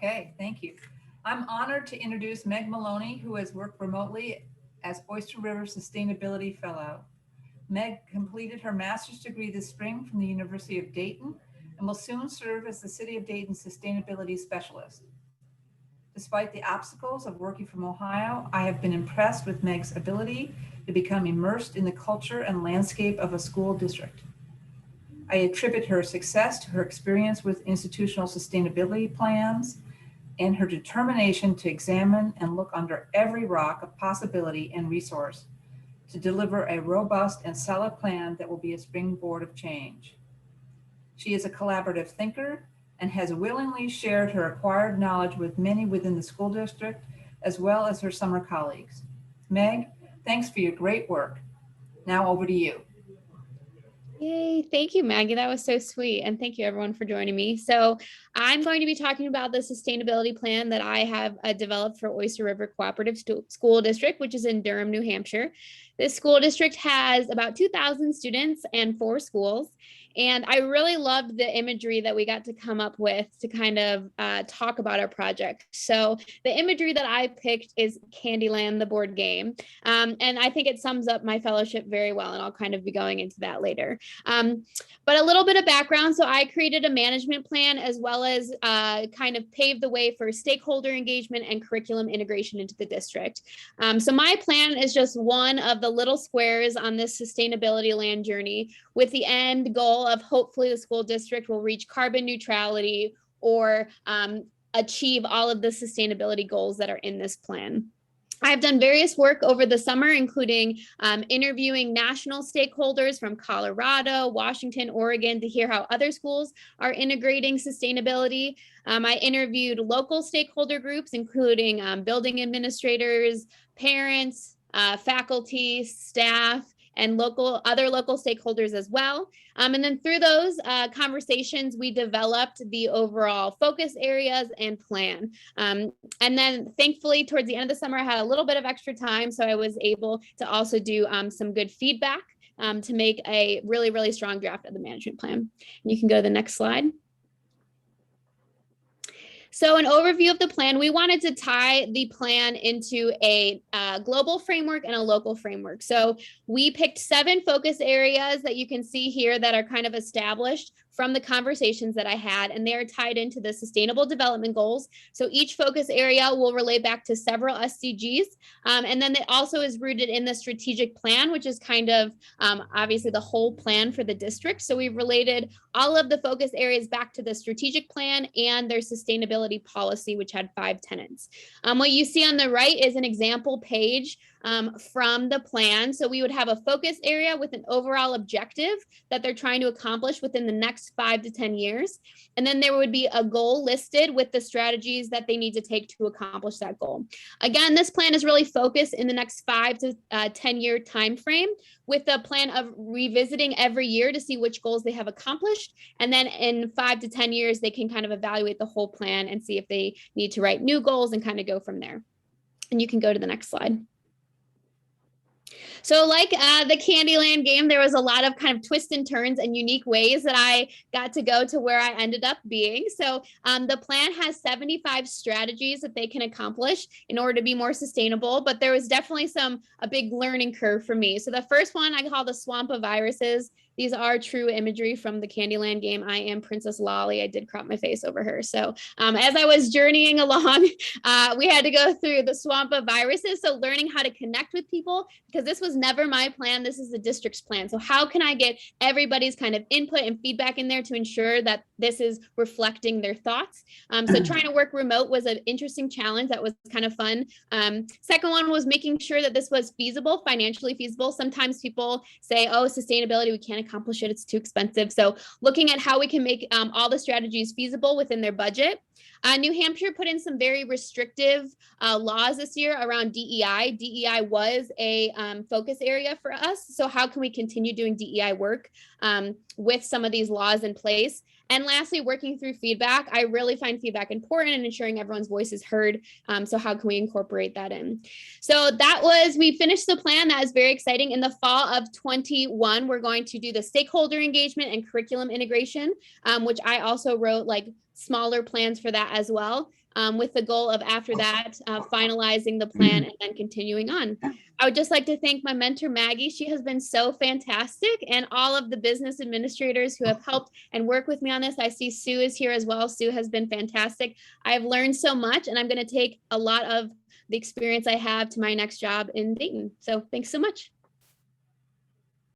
Okay, thank you. I'm honored to introduce Meg Maloney, who has worked remotely as Oyster River Sustainability Fellow. Meg completed her master's degree this spring from the University of Dayton and will soon serve as the City of Dayton Sustainability Specialist. Despite the obstacles of working from Ohio, I have been impressed with Meg's ability to become immersed in the culture and landscape of a school district. I attribute her success to her experience with institutional sustainability plans and her determination to examine and look under every rock of possibility and resource to deliver a robust and solid plan that will be a springboard of change. She is a collaborative thinker and has willingly shared her acquired knowledge with many within the school district, as well as her summer colleagues. Meg, thanks for your great work. Now over to you. Yay. Thank you, Maggie. That was so sweet. And thank you everyone for joining me. So I'm going to be talking about the sustainability plan that I have developed for Oyster River Cooperative School District, which is in Durham, New Hampshire. This school district has about 2,000 students and 4 schools. And I really loved the imagery that we got to come up with to kind of talk about our project. So the imagery that I picked is Candyland, the board game. And I think it sums up my fellowship very well. And I'll kind of be going into that later. But a little bit of background. So I created a management plan as well as kind of paved the way for stakeholder engagement and curriculum integration into the district. So my plan is just one of the little squares on this sustainability land journey with the end goal of hopefully the school district will reach carbon neutrality or achieve all of the sustainability goals that are in this plan. I've done various work over the summer, including interviewing national stakeholders from Colorado, Washington, Oregon, to hear how other schools are integrating sustainability. I interviewed local stakeholder groups, including building administrators, parents, faculty, staff, and other local stakeholders as well. And then through those conversations, we developed the overall focus areas and plan. And then thankfully, towards the end of the summer, I had a little bit of extra time, so I was able to also do some good feedback to make a really, really strong draft of the management plan. And you can go to the next slide. So an overview of the plan, we wanted to tie the plan into a global framework and a local framework. So we picked 7 focus areas that you can see here that are kind of established from the conversations that I had, and they're tied into the Sustainable Development Goals. So each focus area will relate back to several SDGs. And then it also is rooted in the strategic plan, which is kind of obviously the whole plan for the district. So we've related all of the focus areas back to the strategic plan and their sustainability policy, which had 5 tenets. What you see on the right is an example page from the plan. So we would have a focus area with an overall objective that they're trying to accomplish within the next 5 to 10 years. And then there would be a goal listed with the strategies that they need to take to accomplish that goal. Again, this plan is really focused in the next 5 to 10-year time frame with a plan of revisiting every year to see which goals they have accomplished. And then in 5 to 10 years, they can kind of evaluate the whole plan and see if they need to write new goals and kind of go from there. And you can go to the next slide. So like the Candyland game, there was a lot of kind of twists and turns and unique ways that I got to go to where I ended up being. So the plan has 75 strategies that they can accomplish in order to be more sustainable, but there was definitely a big learning curve for me. So the first one I call the swamp of viruses. These are true imagery from the Candyland game. I am Princess Lolly. I did crop my face over her. So as I was journeying along, we had to go through the swamp of viruses. So learning how to connect with people, because this was never my plan. This is the district's plan. So how can I get everybody's kind of input and feedback in there to ensure that this is reflecting their thoughts? So trying to work remote was an interesting challenge. That was kind of fun. Second one was making sure that this was feasible, financially feasible. Sometimes people say, oh, sustainability, we can't accomplish it, it's too expensive. So looking at how we can make all the strategies feasible within their budget. New Hampshire put in some very restrictive laws this year around DEI. DEI was a focus area for us. So how can we continue doing DEI work with some of these laws in place? And lastly, working through feedback. I really find feedback important and ensuring everyone's voice is heard. So how can we incorporate that in? So we finished the plan. That is very exciting. In the fall of 21, we're going to do the stakeholder engagement and curriculum integration, which I also wrote like smaller plans for that as well. with the goal of after that, finalizing the plan and then continuing on. I would just like to thank my mentor, Maggie. She has been so fantastic, and all of the business administrators who have helped and worked with me on this. I see Sue is here as well. Sue has been fantastic. I've learned so much, and I'm going to take a lot of the experience I have to my next job in Dayton. So thanks so much.